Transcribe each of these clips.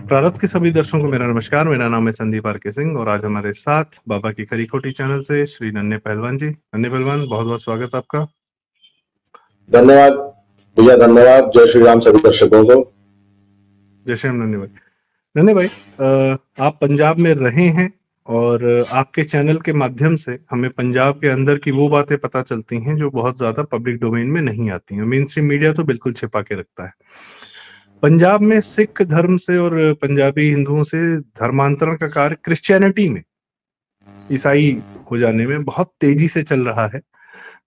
प्रारब्ध के सभी दर्शकों को मेरा नमस्कार। मेरा नाम है संदीप आर के सिंह और आज हमारे साथ बाबा की खरी खोटी चैनल से श्री नन्हे पहलवान जी। नन्हे पहलवान, बहुत बहुत स्वागत आपका। धन्यवाद भैया, धन्यवाद। जय श्री राम सभी दर्शकों को। जय श्री राम नन्हे भाई। नन्हे भाई, आप पंजाब में रहे हैं और आपके चैनल के माध्यम से हमें पंजाब के अंदर की वो बातें पता चलती हैं जो बहुत ज्यादा पब्लिक डोमेन में नहीं आती हैं। मेन स्ट्रीम मीडिया तो बिल्कुल छिपा के रखता है। पंजाब में सिख धर्म से और पंजाबी हिंदुओं से धर्मांतरण का कार्य क्रिश्चियनिटी में ईसाई हो जाने में बहुत तेजी से चल रहा है।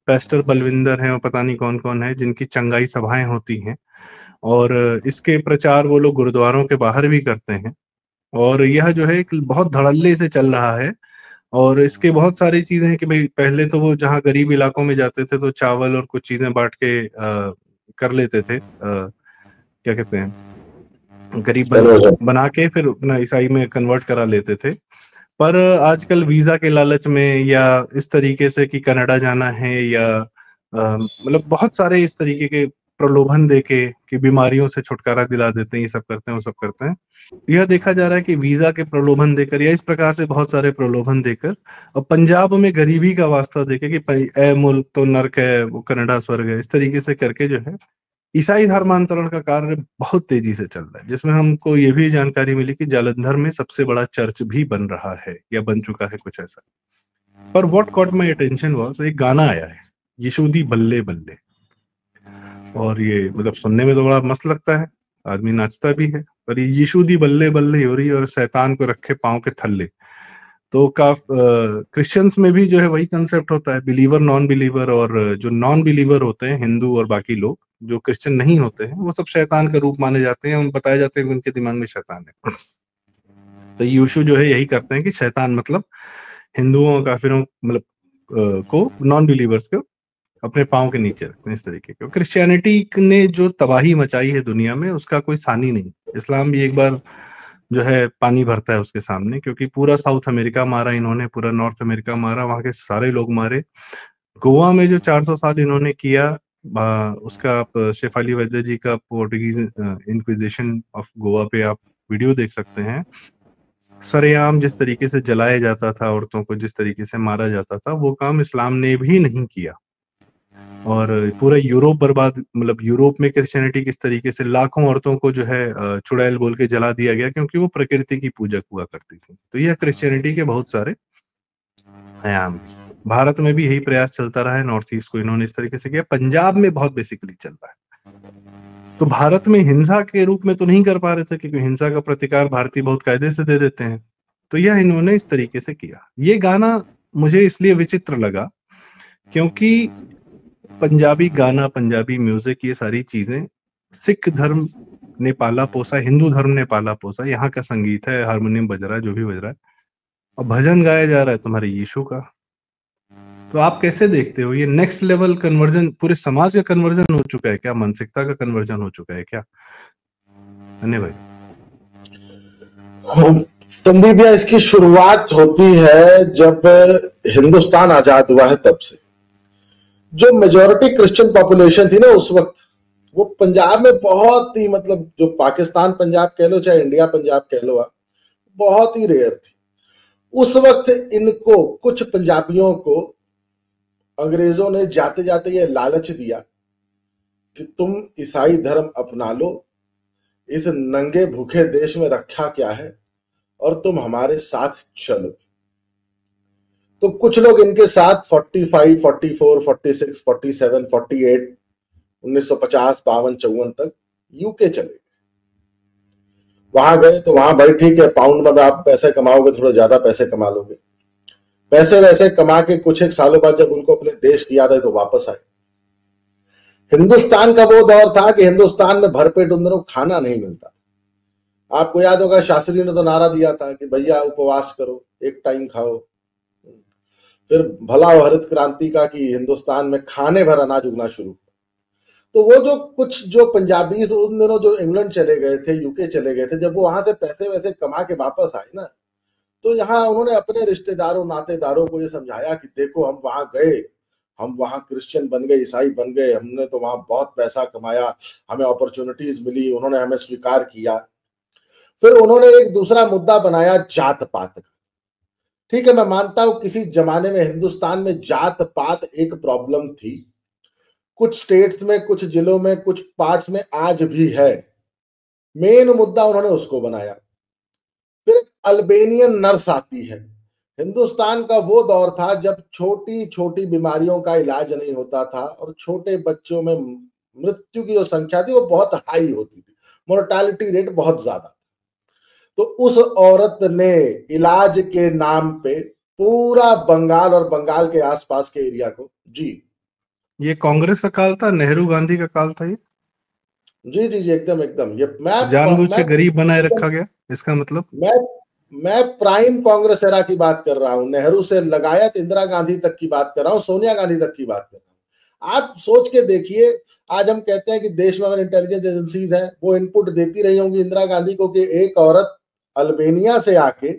पेस्टर बलविंदर हैं और पता नहीं कौन कौन है जिनकी चंगाई सभाएं होती हैं और इसके प्रचार वो लोग गुरुद्वारों के बाहर भी करते हैं और यह जो है एक बहुत धड़ल्ले से चल रहा है। और इसके बहुत सारी चीजें हैं कि भाई पहले तो वो जहाँ गरीब इलाकों में जाते थे तो चावल और कुछ चीजें बांट के कर लेते थे, क्या कहते हैं, गरीब बना के फिर अपना ईसाई में कन्वर्ट करा लेते थे। पर आजकल वीजा के लालच में या इस तरीके से कि कनाडा जाना है या मतलब बहुत सारे इस तरीके के प्रलोभन देके कि बीमारियों से छुटकारा दिला देते हैं, ये सब करते हैं वो सब करते हैं। यह देखा जा रहा है कि वीजा के प्रलोभन देकर या इस प्रकार से बहुत सारे प्रलोभन देकर और पंजाब में गरीबी का वास्ता देके कि ए मुल्क तो नर्क है, वो कनाडा स्वर्ग है, इस तरीके से करके जो है ईसाई धर्मांतरण का कार्य बहुत तेजी से चल रहा है। जिसमें हमको ये भी जानकारी मिली कि जालंधर में सबसे बड़ा चर्च भी बन रहा है या बन चुका है, कुछ ऐसा। पर what cot my attention was, एक गाना आया है यीशु दी बल्ले बल्ले, और ये मतलब सुनने में तो बड़ा मस्त लगता है, आदमी नाचता भी है। पर ये यीशु दी बल्ले बल्ले हो रही है और शैतान को रखे पांव के थल्ले। तो क्रिश्चियंस में भी जो है वही कंसेप्ट होता है, बिलीवर नॉन बिलीवर, और जो नॉन बिलीवर होते हैं हिंदू और बाकी लोग जो क्रिश्चियन नहीं होते हैं वो सब शैतान का रूप माने जाते हैं। उन बताया जाते हैं कि उनके दिमाग में शैतान है। तो यीशु जो है यही करते हैं कि शैतान मतलब हिंदुओं और काफिरों मतलब को, नॉन बिलीवर्स को अपने पांव के नीचे रखते हैं, इस तरीके के। क्रिश्चियनिटी ने जो तबाही मचाई है दुनिया में उसका कोई सानी नहीं। इस्लाम भी एक बार जो है पानी भरता है उसके सामने, क्योंकि पूरा साउथ अमेरिका मारा इन्होंने, पूरा नॉर्थ अमेरिका मारा, वहां के सारे लोग मारे। गोवा में जो 400 साल इन्होंने किया, उसका आप शेफाली वैद्य जी का पोर्टुगीज इंक्विजिशन ऑफ गोवा पे आप वीडियो देख सकते हैं। सरेआम जिस तरीके से जलाया जाता था, औरतों को जिस तरीके से मारा जाता था, वो काम इस्लाम ने भी नहीं किया। और पूरा यूरोप बर्बाद, मतलब यूरोप में क्रिश्चियनिटी किस तरीके से लाखों औरतों को जो है चुड़ैल बोल के जला दिया गया क्योंकि वो प्रकृति की पूजक हुआ करती थी। तो यह क्रिश्चियनिटी के बहुत सारे आयाम। भारत में भी यही प्रयास चलता रहा है, नॉर्थ ईस्ट को इन्होंने इस तरीके से किया, पंजाब में बहुत बेसिकली चल रहा है। तो भारत में हिंसा के रूप में तो नहीं कर पा रहे थे क्योंकि हिंसा का प्रतिकार भारतीय बहुत कायदे से दे देते हैं। तो यह इन्होंने इस तरीके से किया। ये गाना मुझे इसलिए विचित्र लगा क्योंकि पंजाबी गाना, पंजाबी म्यूजिक, ये सारी चीजें सिख धर्म ने पाला पोसा, हिंदू धर्म ने पाला पोसा। यहाँ का संगीत है, हारमोनियम बज रहा है, जो भी बज रहा है, और भजन गाया जा रहा है तुम्हारे यीशु का। तो आप कैसे देखते हो ये नेक्स्ट लेवल कन्वर्जन, पूरे समाज का कन्वर्जन हो चुका है क्या, मानसिकता का कन्वर्जन हो चुका है क्या? अन्य भाई संदीप भैया, इसकी शुरुआत होती है जब हिंदुस्तान आजाद हुआ है, तब से जो मेजॉरिटी क्रिश्चियन पॉपुलेशन थी ना उस वक्त, वो पंजाब में बहुत ही, मतलब जो पाकिस्तान पंजाब कह लो चाहे इंडिया पंजाब कह लो आप, बहुत ही रेयर थी। उस वक्त इनको, कुछ पंजाबियों को अंग्रेजों ने जाते जाते ये लालच दिया कि तुम ईसाई धर्म अपना लो, इस नंगे भूखे देश में रखा क्या है, और तुम हमारे साथ चलो। तो कुछ लोग इनके साथ 45, 44, 46, 47, 48, 1950, 52, 54 तक यूके चले गए। वहां गए तो वहां भाई ठीक है, पाउंड में आप पैसे कमाओगे, थोड़ा ज्यादा पैसे कमा लोगे। पैसे वैसे कमा के कुछ एक सालों बाद जब उनको अपने देश की याद आई तो वापस आए। हिंदुस्तान का वो दौर था कि हिंदुस्तान में भरपेट उन दिनों खाना नहीं मिलता। आपको याद होगा शास्त्री ने तो नारा दिया था कि भैया उपवास करो, एक टाइम खाओ। फिर भला हो हरित क्रांति का कि हिंदुस्तान में खाने भर अनाज उगना शुरू। तो वो जो कुछ जो पंजाबी उन दिनों जो इंग्लैंड चले गए थे, यूके चले गए थे, जब वो वहां से पैसे वैसे कमा के वापस आए ना, तो यहाँ उन्होंने अपने रिश्तेदारों नातेदारों को ये समझाया कि देखो हम वहां गए, हम वहां क्रिश्चियन बन गए, ईसाई बन गए, हमने तो वहां बहुत पैसा कमाया, हमें अपॉर्चुनिटीज मिली, उन्होंने हमें स्वीकार किया। फिर उन्होंने एक दूसरा मुद्दा बनाया जात पात का। ठीक है, मैं मानता हूं किसी जमाने में हिंदुस्तान में जात पात एक प्रॉब्लम थी, कुछ स्टेट्स में, कुछ जिलों में, कुछ पार्ट्स में आज भी है। मेन मुद्दा उन्होंने उसको बनाया। फिर अल्बेनियन नर्स आती है। हिंदुस्तान का वो दौर था जब छोटी छोटी बीमारियों का इलाज नहीं होता था और छोटे बच्चों में मृत्यु की जो संख्या थी वो बहुत हाई होती थी, मोर्टालिटी रेट बहुत ज्यादा। तो उस औरत ने इलाज के नाम पे पूरा बंगाल और बंगाल के आसपास के एरिया को, जी ये कांग्रेस का काल था, नेहरू गांधी का काल था ये? जी जी जी, एकदम एकदम। ये जानबूझ के मैं गरीब बनाए रखा गया, इसका मतलब? मैं मैं प्राइम कांग्रेस एरा की बात कर रहा हूं, नेहरू से लगाया इंदिरा गांधी तक की बात कर रहा हूं, सोनिया गांधी तक की बात कर रहा हूं। आप सोच के देखिए, आज हम कहते हैं कि देश में अगर इंटेलिजेंस एजेंसीज हैं वो इनपुट देती रही होंगी इंदिरा गांधी को कि एक औरत अल्बेनिया से आके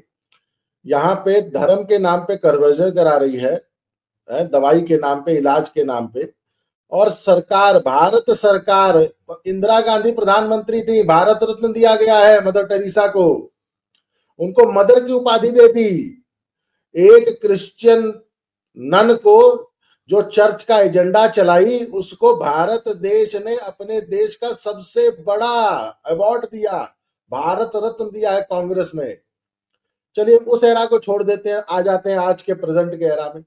यहाँ पे धर्म के नाम पे कन्वर्जन करा रही है, दवाई के नाम पे, इलाज के नाम पे, और सरकार, भारत सरकार, इंदिरा गांधी प्रधानमंत्री थी, भारत रत्न दिया गया है मदर टेरेसा को, उनको मदर की उपाधि दे दी। एक क्रिश्चियन नन को जो चर्च का एजेंडा चलाई, उसको भारत देश ने अपने देश का सबसे बड़ा अवार्ड दिया, भारत रत्न दिया है कांग्रेस ने। चलिए उस एरा को छोड़ देते हैं, आ जाते हैं आज के प्रेजेंट के एरा में।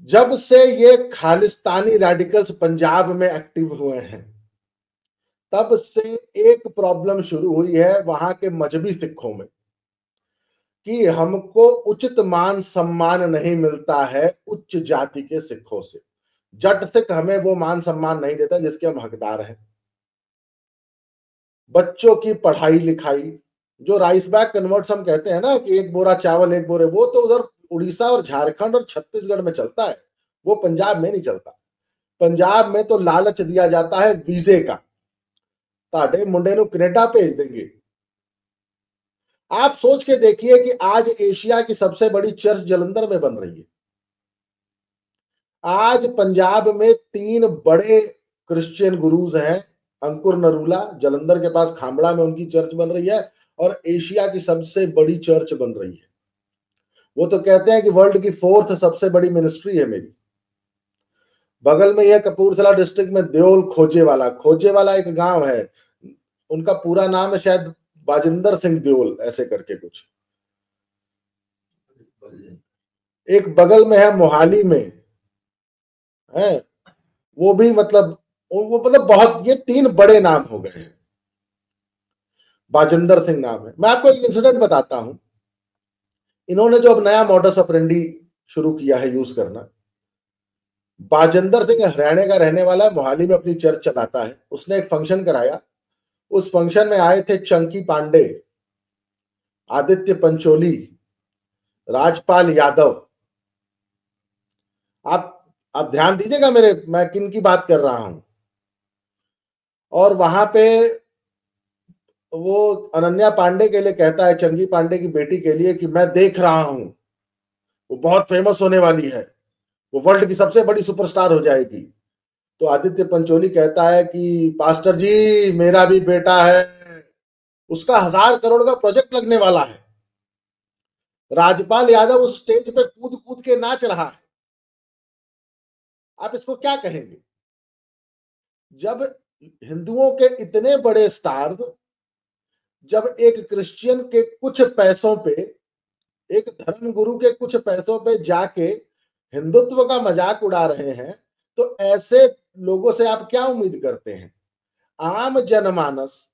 जब से ये खालिस्तानी रेडिकल्स पंजाब में एक्टिव हुए हैं, तब से एक प्रॉब्लम शुरू हुई है वहां के मजहबी सिखों में कि हमको उचित मान सम्मान नहीं मिलता है उच्च जाति के सिखों से। जट सिख हमें वो मान सम्मान नहीं देता जिसके हम हकदार हैं। बच्चों की पढ़ाई लिखाई, जो राइस बैग कन्वर्ट्स हम कहते हैं ना कि एक बोरा चावल एक बोरे, वो तो उधर उड़ीसा और झारखंड और छत्तीसगढ़ में चलता है, वो पंजाब में नहीं चलता। पंजाब में तो लालच दिया जाता है वीजे का, ताड़े मुंडे नु कनेडा भेज देंगे। आप सोच के देखिए कि आज एशिया की सबसे बड़ी चर्च जलंधर में बन रही है। आज पंजाब में 3 बड़े क्रिश्चियन गुरुज हैं, अंकुर नरूला, जलंधर के पास खामड़ा में उनकी चर्च बन रही है, और एशिया की सबसे बड़ी चर्च बन रही है। वो तो कहते हैं कि वर्ल्ड की 4th सबसे बड़ी मिनिस्ट्री है मेरी। बगल में यह कपूरथला डिस्ट्रिक्ट में देओल खोजेवाला, खोजेवाला एक गांव है, उनका पूरा नाम है शायद बाजिंदर सिंह देओल ऐसे करके कुछ। एक बगल में है मोहाली में है, वो भी मतलब वो मतलब बहुत, ये 3 बड़े नाम हो गए हैं। बाजिंदर सिंह नाम है। मैं आपको एक इंसिडेंट बताता हूं। इन्होंने जो अब नया मॉडस ऑपरेंडी शुरू किया है यूज करना, बाजिंदर सिंह हरियाणा का रहने वाला, मोहाली में अपनी चर्च चलाता है। उसने एक फंक्शन कराया, उस फंक्शन में आए थे चंकी पांडे, आदित्य पंचोली, राजपाल यादव। आप ध्यान दीजिएगा मेरे, मैं किन की बात कर रहा हूं। और वहां पे वो अनन्या पांडे के लिए कहता है, चंकी पांडे की बेटी के लिए, कि मैं देख रहा हूं, वो बहुत फेमस होने वाली है, वो वर्ल्ड की सबसे बड़ी सुपरस्टार हो जाएगी। तो आदित्य पंचोली कहता है कि पास्टर जी, मेरा भी बेटा है, उसका 1000 करोड़ का प्रोजेक्ट लगने वाला है। राजपाल यादव उस स्टेज पे कूद कूद के नाच रहा है। आप इसको क्या कहेंगे? जब हिंदुओं के इतने बड़े स्टार, जब एक क्रिश्चियन के कुछ पैसों पे, एक धर्म गुरु के कुछ पैसों पे जाके हिंदुत्व का मजाक उड़ा रहे हैं, तो ऐसे लोगों से आप क्या उम्मीद करते हैं? आम जनमानस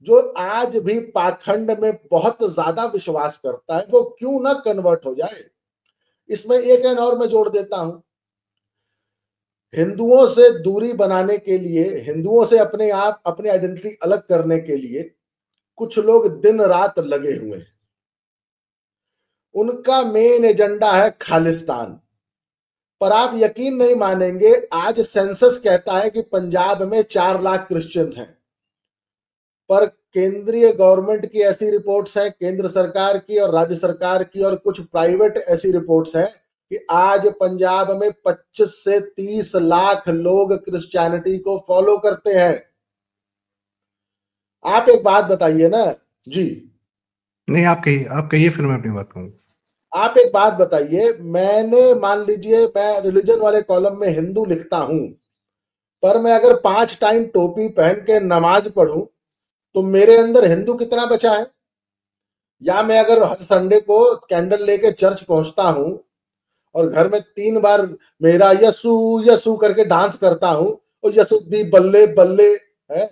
जो आज भी पाखंड में बहुत ज्यादा विश्वास करता है, वो क्यों ना कन्वर्ट हो जाए? इसमें एक एन और मैं जोड़ देता हूं। हिंदुओं से दूरी बनाने के लिए, हिंदुओं से अपने आप, अपनी आइडेंटिटी अलग करने के लिए कुछ लोग दिन रात लगे हुए हैं। उनका मेन एजेंडा है खालिस्तान। पर आप यकीन नहीं मानेंगे, आज सेंसस कहता है कि पंजाब में 4 लाख क्रिश्चियंस हैं, पर केंद्रीय गवर्नमेंट की ऐसी रिपोर्ट्स हैं, केंद्र सरकार की और राज्य सरकार की और कुछ प्राइवेट ऐसी रिपोर्ट्स हैं कि आज पंजाब में 25 से 30 लाख लोग क्रिश्चियनिटी को फॉलो करते हैं। आप एक बात बताइए ना जी, नहीं आप कहिए फिर मैं अपनी बात कहूंगा। आप एक बात बताइए, मैंने मान लीजिए मैं रिलीजन वाले कॉलम में हिंदू लिखता हूं, पर मैं अगर 5 टाइम टोपी पहन के नमाज पढ़ूं तो मेरे अंदर हिंदू कितना बचा है? या मैं अगर हर संडे को कैंडल लेके चर्च पहुंचता हूं और घर में 3 बार मेरा यसु यसु करके डांस करता हूं और यसुद्दी बल्ले बल्ले है,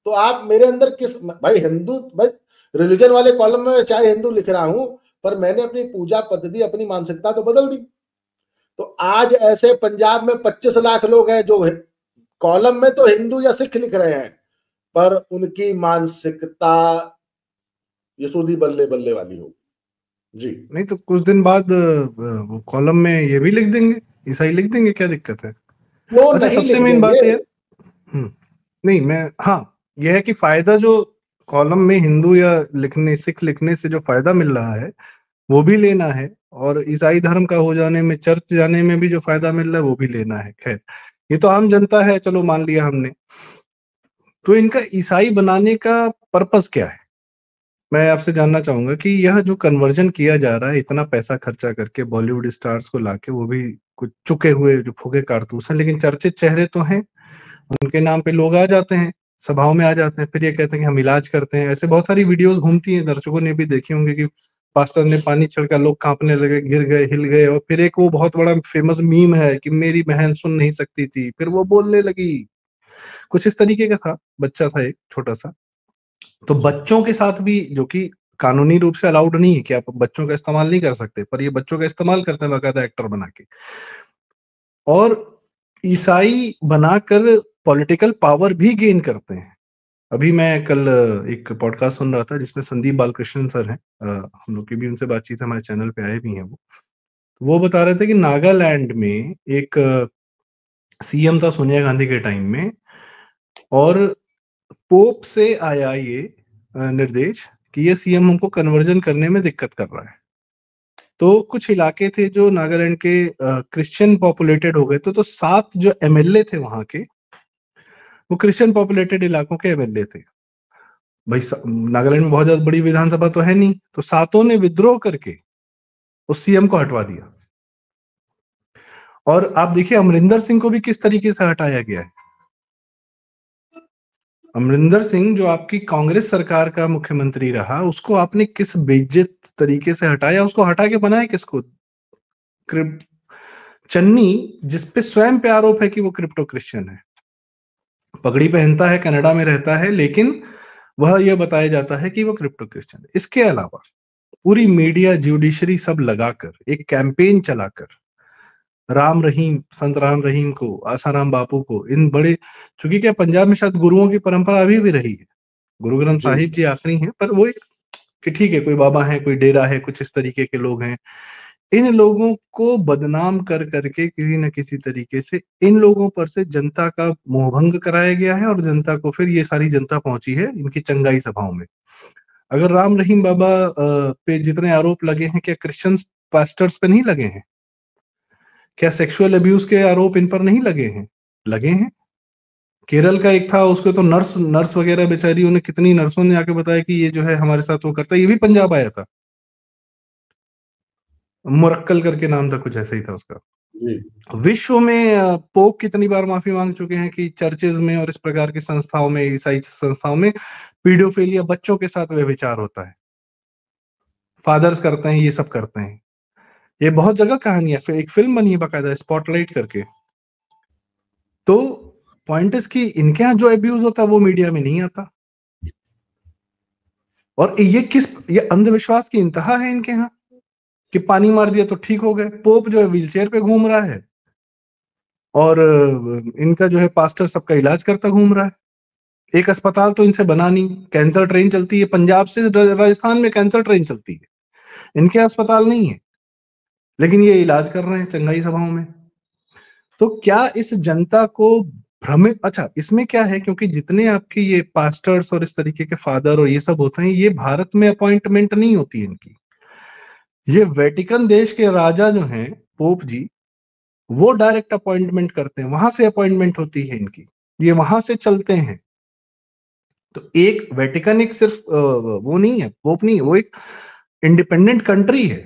तो आप मेरे अंदर किस भाई हिंदू भाई रिलीजन वाले कॉलम में चाहे हिंदू लिख रहा हूं, पर मैंने अपनी पूजा पद्धति अपनी मानसिकता तो बदल दी। तो आज ऐसे पंजाब में 25 लाख लोग हैं जो कॉलम में तो हिंदू या सिख लिख रहे हैं, पर उनकी मानसिकता यसूदी बल्ले बल्ले वाली होगी जी। नहीं तो कुछ दिन बाद वो कॉलम में ये भी लिख देंगे, ईसाई लिख देंगे, क्या दिक्कत है? वो अच्छा नहीं सबसे लिख मेन देंगे। बात है यार, नहीं मैं, हाँ यह है कि फायदा जो कॉलम में हिंदू या लिखने सिख लिखने से जो फायदा मिल रहा है वो भी लेना है, और ईसाई धर्म का हो जाने में, चर्च जाने में भी जो फायदा मिल रहा है वो भी लेना है। खैर ये तो आम जनता है, चलो मान लिया हमने। तो इनका ईसाई बनाने का पर्पस क्या है? मैं आपसे जानना चाहूंगा कि यह जो कन्वर्जन किया जा रहा है इतना पैसा खर्चा करके बॉलीवुड स्टार्स को लाके, वो भी कुछ चुके हुए जो फूके कारतूस हैं, लेकिन चर्चित चेहरे तो हैं, उनके नाम पे लोग आ जाते हैं, सभाओं में आ जाते हैं, फिर ये कहते हैं कि हम इलाज करते हैं। ऐसे बहुत सारी वीडियोस घूमती हैं, दर्शकों ने भी देखी होंगे कि पास्टर ने पानी छिड़का, लोग कांपने लगे, गिर गए, हिल गए। और फिर एक वो बहुत बड़ा फेमस मीम है कि मेरी बहन सुन नहीं सकती थी, फिर वो बोलने लगी। कुछ इस तरीके का था, बच्चा था एक छोटा सा। तो बच्चों के साथ भी, जो कि कानूनी रूप से अलाउड नहीं है कि आप बच्चों का इस्तेमाल नहीं कर सकते, पर ये बच्चों का इस्तेमाल करते हैं बाकायदा एक्टर बना के, और ईसाई बनाकर पॉलिटिकल पावर भी गेन करते हैं। अभी मैं कल एक पॉडकास्ट सुन रहा था जिसमें संदीप बालकृष्णन सर हैं, हम लोग की भी उनसे बातचीत है, हमारे चैनल पे आए भी हैं वो। वो बता रहे थे कि नागालैंड में एक सीएम था सोनिया गांधी के टाइम में, और पोप से आया ये निर्देश कि ये सीएम हमको कन्वर्जन करने में दिक्कत कर रहा है। तो कुछ इलाके थे जो नागालैंड के क्रिश्चियन पॉपुलेटेड हो गए थे, तो 7 जो एमएलए थे वहां के, वो क्रिश्चियन पॉपुलेटेड इलाकों के एमएलए थे। भाई नागालैंड में बहुत ज्यादा बड़ी विधानसभा तो है नहीं, तो 7 ने विद्रोह करके उस सीएम को हटवा दिया। और आप देखिए अमरिंदर सिंह को भी किस तरीके से हटाया गया है। अमरिंदर सिंह जो आपकी कांग्रेस सरकार का मुख्यमंत्री रहा, उसको आपने किस बेइज्जत तरीके से हटाया, उसको हटा के बनाया किसको? चन्नी, जिसपे स्वयं पे आरोप है कि वो क्रिप्टो क्रिश्चियन है, पगड़ी पहनता है, कनाडा में रहता है, लेकिन वह यह बताया जाता है कि वो क्रिप्टो क्रिश्चियन है। इसके अलावा पूरी मीडिया, जुडिशरी सब लगाकर एक कैंपेन चलाकर राम रहीम, संत राम रहीम को, आसाराम बापू को, इन बड़े, चूंकि क्या पंजाब में शायद गुरुओं की परंपरा अभी भी रही है, गुरु ग्रंथ जी साहिब जी आखिरी हैं, पर वो एक कि ठीक है कोई बाबा है, कोई डेरा है, कुछ इस तरीके के लोग हैं। इन लोगों को बदनाम कर करके किसी न किसी तरीके से इन लोगों पर से जनता का मोहभंग कराया गया है, और जनता को फिर ये सारी जनता पहुंची है इनकी चंगाई सभाओं में। अगर राम रहीम बाबा पे जितने आरोप लगे हैं, क्या क्रिश्चियन पास्टर्स पे नहीं लगे हैं? क्या सेक्सुअल अब्यूज के आरोप इन पर नहीं लगे हैं? लगे हैं। केरल का एक था, उसको तो नर्स नर्स वगैरह बेचारी, उन्हें कितनी नर्सों ने आके बताया कि ये जो है हमारे साथ वो करता है, ये भी पंजाब आया था, मुरक्कल करके नाम था, कुछ ऐसा ही था उसका। जी विश्व में पोप कितनी बार माफी मांग चुके हैं कि चर्चेज में और इस प्रकार की संस्थाओं में, ईसाई संस्थाओं में पीडोफिलिया, बच्चों के साथ व्यभिचार होता है, फादर्स करते हैं, ये सब करते हैं। ये बहुत जगह कहानी है, फिर एक फिल्म बनी है बाकायदा स्पॉटलाइट करके। तो पॉइंट इज कि इनके यहाँ जो अब्यूज होता है वो मीडिया में नहीं आता, और ये अंधविश्वास की इंतहा है इनके यहाँ, कि पानी मार दिया तो ठीक हो गए। पोप जो है व्हीलचेयर पे घूम रहा है, और इनका जो है पास्टर सबका इलाज करता घूम रहा है। एक अस्पताल तो इनसे बना नहीं, कैंसर ट्रेन चलती है पंजाब से राजस्थान में, कैंसर ट्रेन चलती है, इनके अस्पताल नहीं है, लेकिन ये इलाज कर रहे हैं चंगाई सभाओं में। तो क्या इस जनता को भ्रमित, अच्छा इसमें क्या है, क्योंकि जितने आपके ये पास्टर्स और इस तरीके के फादर और ये सब होते हैं, ये भारत में अपॉइंटमेंट नहीं होती है इनकी, ये वेटिकन देश के राजा जो हैं, पोप जी, वो डायरेक्ट अपॉइंटमेंट करते हैं, वहां से अपॉइंटमेंट होती है इनकी, ये वहां से चलते हैं। तो एक वेटिकन एक सिर्फ वो नहीं है, पोप नहीं है, वो एक इंडिपेंडेंट कंट्री है।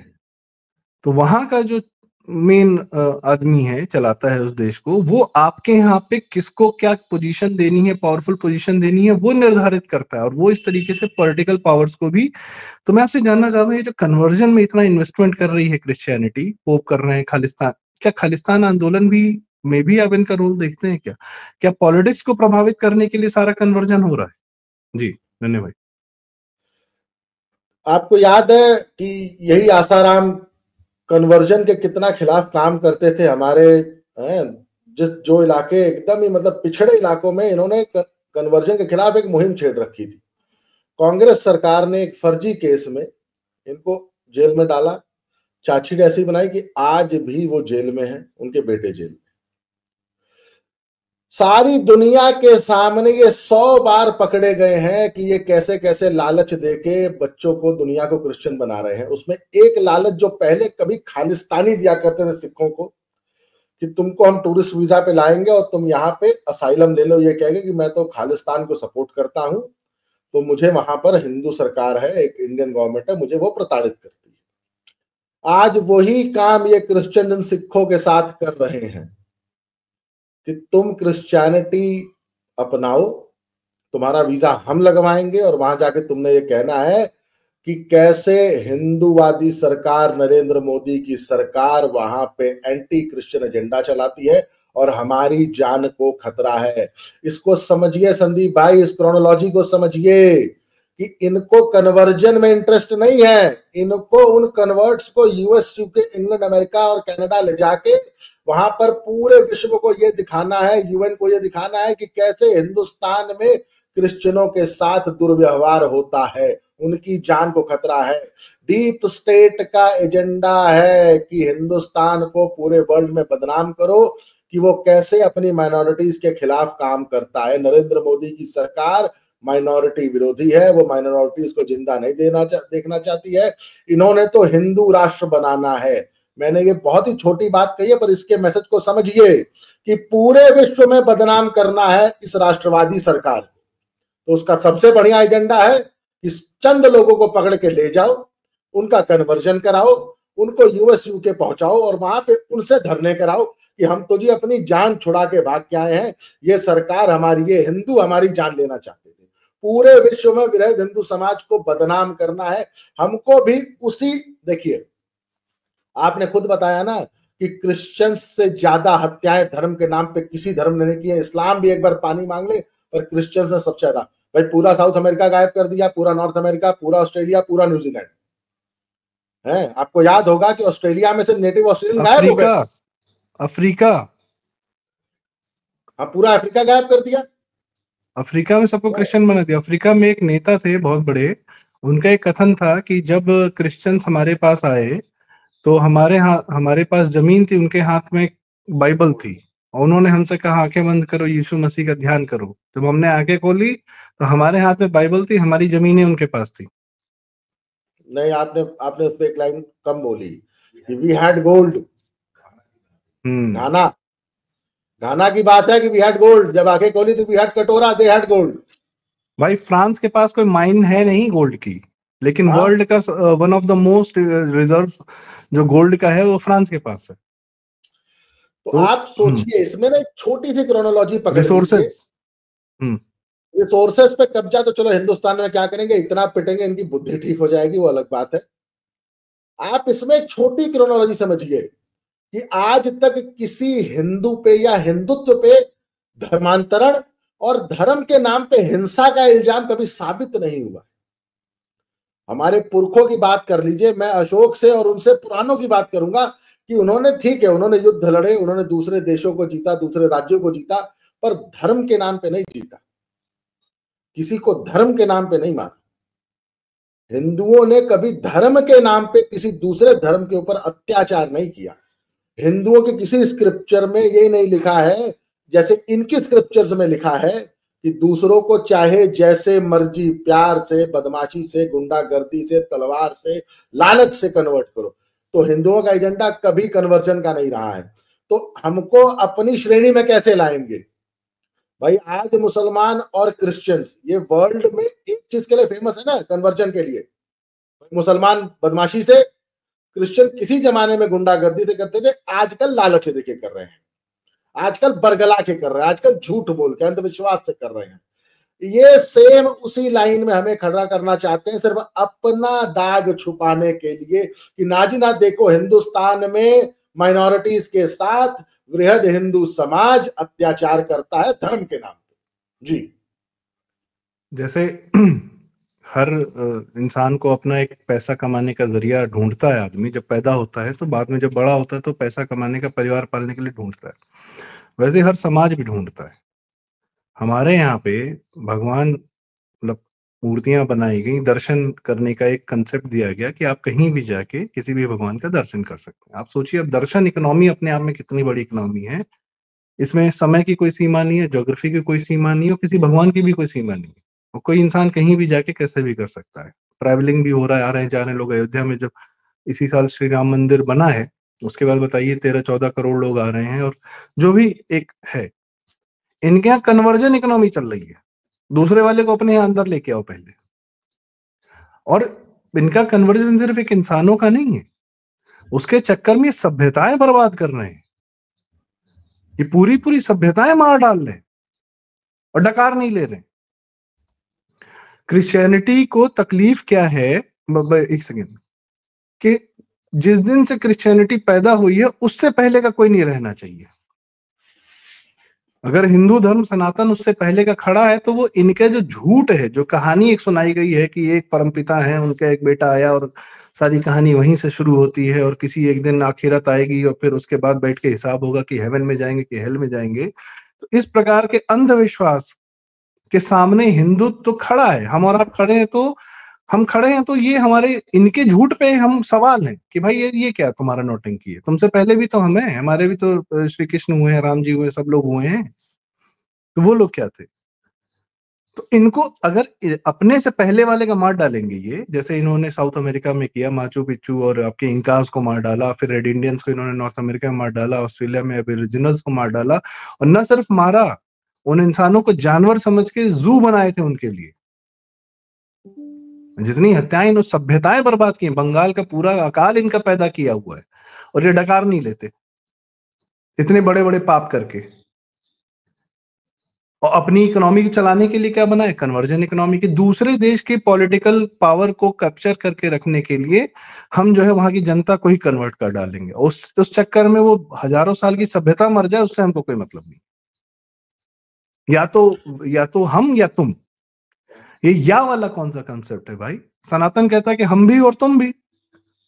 तो वहां का जो मेन आदमी है, चलाता है उस देश को, वो आपके यहाँ पे किसको क्या पोजीशन देनी है, पावरफुल पोजीशन देनी है, वो निर्धारित करता है, और वो इस तरीके से पॉलिटिकल पावर्स को भी। तो मैं आपसे जानना चाहता हूँ, ये जो कन्वर्जन में इतना इन्वेस्टमेंट कर रही है क्रिश्चियनिटी, पोप कर रहे हैं, खालिस्तान, क्या खालिस्तान आंदोलन भी में भी आप इनका रोल देखते हैं क्या? क्या पॉलिटिक्स को प्रभावित करने के लिए सारा कन्वर्जन हो रहा है? जी, धन्यवाद। आपको याद है कि यही आसाराम कन्वर्जन के कितना खिलाफ काम करते थे हमारे, जिस जो इलाके एकदम ही मतलब पिछड़े इलाकों में इन्होंने कन्वर्जन के खिलाफ एक मुहिम छेड़ रखी थी। कांग्रेस सरकार ने एक फर्जी केस में इनको जेल में डाला, चार्जशीट ऐसी बनाई कि आज भी वो जेल में है, उनके बेटे जेल में। सारी दुनिया के सामने ये 100 बार पकड़े गए हैं कि ये कैसे कैसे लालच देके बच्चों को, दुनिया को क्रिश्चियन बना रहे हैं। उसमें एक लालच जो पहले कभी खालिस्तानी दिया करते थे सिखों को, कि तुमको हम टूरिस्ट वीजा पे लाएंगे और तुम यहाँ पे असाइलम ले लो, ये कहेंगे कि मैं तो खालिस्तान को सपोर्ट करता हूं, तो मुझे वहां पर हिंदू सरकार है, एक इंडियन गवर्नमेंट है, मुझे वो प्रताड़ित करती है। आज वही काम ये क्रिश्चियन सिखों के साथ कर रहे हैं कि तुम क्रिश्चियनिटी अपनाओ, तुम्हारा वीजा हम लगवाएंगे, और वहां जाके तुमने ये कहना है कि कैसे हिंदूवादी सरकार, नरेंद्र मोदी की सरकार वहां पे एंटी क्रिश्चियन एजेंडा चलाती है और हमारी जान को खतरा है। इसको समझिए संदीप भाई, इस क्रोनोलॉजी को समझिए कि इनको कन्वर्जन में इंटरेस्ट नहीं है। इनको उन कन्वर्ट्स को यूएस, यूके, इंग्लैंड, अमेरिका और कनाडा ले जाके वहां पर पूरे विश्व को ये दिखाना है, यूएन को ये दिखाना है कि कैसे हिंदुस्तान में क्रिश्चियनों के साथ दुर्व्यवहार होता है, उनकी जान को खतरा है। डीप स्टेट का एजेंडा है कि हिंदुस्तान को पूरे वर्ल्ड में बदनाम करो कि वो कैसे अपनी माइनॉरिटीज के खिलाफ काम करता है। नरेंद्र मोदी की सरकार माइनॉरिटी विरोधी है, वो माइनॉरिटीज को जिंदा नहीं देखना चाहती है। इन्होंने तो हिंदू राष्ट्र बनाना है। मैंने ये बहुत ही छोटी बात कही है, पर इसके मैसेज को समझिए कि पूरे विश्व में बदनाम करना है इस राष्ट्रवादी सरकार को। तो उसका सबसे बढ़िया एजेंडा है कि चंद लोगों को पकड़ के ले जाओ, उनका कन्वर्जन कराओ, उनको यूएस यूके पहुंचाओ और वहां पे उनसे धरने कराओ कि हम तो जी अपनी जान छुड़ा के भाग के आए हैं, ये सरकार हमारी, ये हिंदू हमारी जान लेना चाहते थे। पूरे विश्व में वृहद हिंदू समाज को बदनाम करना है हमको भी। उसी, देखिए आपने खुद बताया ना कि क्रिश्चियन से ज्यादा हत्याएं धर्म के नाम पे किसी धर्म ने नहीं की है। इस्लाम भी एक बार पानी मांग ले, पर क्रिश्चियन से सबसे ज्यादा। भाई पूरा साउथ अमेरिका गायब कर दिया, पूरा नॉर्थ अमेरिका, पूरा ऑस्ट्रेलिया, पूरा न्यूजीलैंड है। आपको याद होगा कि ऑस्ट्रेलिया में से नेटिव ऑस्ट्रेलियन गायब हो गए। अफ्रीका, हाँ, पूरा अफ्रीका गायब कर दिया। अफ्रीका में सबको क्रिश्चियन बना दिया। अफ्रीका में एक नेता थे बहुत बड़े, उनका एक कथन था कि जब क्रिश्चियंस हमारे पास आए तो हमारे पास जमीन थी, उनके हाथ में बाइबल थी, और उन्होंने हमसे कहा आंखें बंद करो, यीशु मसीह का ध्यान करो। जब हमने आंखें खोली तो हमारे हाथ में बाइबल थी, हमारी जमीनें उनके पास थी। नहीं, आपने आपने उस पर एक लाइन कम बोली कि वी हैड गोल्ड। घाना, घाना की बात है कि वी हैड गोल्ड, जब आंखें खोली तो वी हैड कटोरा, दे हैड गोल्ड। भाई फ्रांस के पास कोई माइन है नहीं गोल्ड की, लेकिन वर्ल्ड का one of the most reserve जो गोल्ड का है वो फ्रांस के पास है। तो आप सोचिए, इसमें ना एक छोटी सी क्रोनोलॉजी पकड़ लीजिए। रिसोर्सेस पे कब्जा तो चलो हिंदुस्तान में क्या करेंगे, इतना पिटेंगे इनकी बुद्धि ठीक हो जाएगी, वो अलग बात है। आप इसमें एक छोटी क्रोनोलॉजी समझिए कि आज तक किसी हिंदू पे या हिंदुत्व पे धर्मांतरण और धर्म के नाम पे हिंसा का इल्जाम कभी साबित नहीं हुआ। हमारे पुरखों की बात कर लीजिए, मैं अशोक से और उनसे पुरानों की बात करूंगा कि उन्होंने, ठीक है, उन्होंने युद्ध लड़े, उन्होंने दूसरे देशों को जीता, दूसरे राज्यों को जीता, पर धर्म के नाम पे नहीं जीता, किसी को धर्म के नाम पे नहीं मारा। हिंदुओं ने कभी धर्म के नाम पे किसी दूसरे धर्म के ऊपर अत्याचार नहीं किया। हिंदुओं के किसी स्क्रिप्चर में ये नहीं लिखा है, जैसे इनकी स्क्रिप्चर्स में लिखा है कि दूसरों को चाहे जैसे मर्जी प्यार से, बदमाशी से, गुंडागर्दी से, तलवार से, लालच से कन्वर्ट करो। तो हिंदुओं का एजेंडा कभी कन्वर्जन का नहीं रहा है। तो हमको अपनी श्रेणी में कैसे लाएंगे? भाई आज मुसलमान और क्रिश्चियंस ये वर्ल्ड में एक चीज के लिए फेमस है ना, कन्वर्जन के लिए। मुसलमान बदमाशी से, क्रिश्चियन किसी जमाने में गुंडागर्दी से करते थे, आजकल लालच देके कर रहे हैं, आजकल बरगला के कर रहे हैं, आजकल झूठ बोल के अंधविश्वास से कर रहे हैं। ये सेम उसी लाइन में हमें खड़ा करना चाहते हैं, सिर्फ अपना दाग छुपाने के लिए कि नाजी ना देखो हिंदुस्तान में माइनॉरिटीज के साथ वृहद हिंदू समाज अत्याचार करता है धर्म के नाम पे। जी, जैसे हर इंसान को अपना एक पैसा कमाने का जरिया ढूंढता है आदमी, जब पैदा होता है तो बाद में जब बड़ा होता है तो पैसा कमाने का, परिवार पालने के लिए ढूंढता है, वैसे हर समाज भी ढूंढता है। हमारे यहाँ पे भगवान, मतलब मूर्तियां बनाई गई, दर्शन करने का एक कंसेप्ट दिया गया कि आप कहीं भी जाके किसी भी भगवान का दर्शन कर सकते हैं। आप सोचिए, अब दर्शन इकोनॉमी अपने आप में कितनी बड़ी इकोनॉमी है। इसमें समय की कोई सीमा नहीं है, ज्योग्राफी की कोई सीमा नहीं है, और किसी भगवान की भी कोई सीमा नहीं है। और कोई इंसान कहीं भी जाके कैसे भी कर सकता है। ट्रैवलिंग भी हो रहा है, आ रहे हैं जा रहे हैं लोग। अयोध्या में जब इसी साल श्री राम मंदिर बना है, उसके बाद बताइए 13-14 करोड़ लोग आ रहे हैं। और जो भी एक है, इनके यहाँ कन्वर्जन इकोनॉमी चल रही है। दूसरे वाले को अपने यहाँ अंदर लेके आओ पहले। और इनका कन्वर्जन सिर्फ एक इंसानों का नहीं है, उसके चक्कर में सभ्यताएं बर्बाद कर रहे हैं। ये पूरी पूरी सभ्यताएं मार डाल रहे हैं और डकार नहीं ले रहे। क्रिश्चियनिटी को तकलीफ क्या है, एक सेकेंड, कि जिस दिन से क्रिश्चियनिटी पैदा हुई है उससे पहले का कोई नहीं रहना चाहिए। अगर हिंदू धर्म सनातन उससे पहले का खड़ा है तो वो इनके जो झूठ है, जो कहानी एक सुनाई गई है कि एक परमपिता है, उनका एक बेटा आया और सारी कहानी वहीं से शुरू होती है, और किसी एक दिन आखिरत आएगी और फिर उसके बाद बैठ के हिसाब होगा कि हेवन में जाएंगे कि हेल में जाएंगे। तो इस प्रकार के अंधविश्वास के सामने हिंदुत्व तो खड़ा है। हम और आप खड़े हैं तो हम खड़े हैं, तो ये हमारे इनके झूठ पे हम सवाल हैं कि भाई ये क्या तुम्हारा नौटंकी है? तुमसे पहले भी तो हम हैं, हमारे भी तो श्री कृष्ण हुए हैं, राम जी हुए, सब लोग हुए हैं। तो वो लोग क्या थे? तो इनको अगर अपने से पहले वाले का मार डालेंगे, ये जैसे इन्होंने साउथ अमेरिका में किया, माचू पिच्चू और आपके इंकास को मार डाला, फिर रेड इंडियंस को इन्होंने नॉर्थ अमेरिका में मार डाला, ऑस्ट्रेलिया में एबोरिजिनल्स को मार डाला, और न सिर्फ मारा, उन इंसानों को जानवर समझ के जू बनाए थे उनके लिए। जितनी हत्याएं, उस सभ्यताएं बर्बाद की, बंगाल का पूरा अकाल इनका पैदा किया हुआ है, और ये डकार नहीं लेते इतने बड़े बड़े पाप करके। और अपनी इकोनॉमी चलाने के लिए क्या बना है? कन्वर्जन इकोनॉमी के दूसरे देश के पॉलिटिकल पावर को कैप्चर करके रखने के लिए हम जो है वहां की जनता को ही कन्वर्ट कर डालेंगे। उस चक्कर में वो हजारों साल की सभ्यता मर जाए, उससे हमको कोई मतलब नहीं। या तो हम या तुम, ये या वाला कौन सा कंसेप्ट है भाई? सनातन कहता है कि हम भी और तुम भी,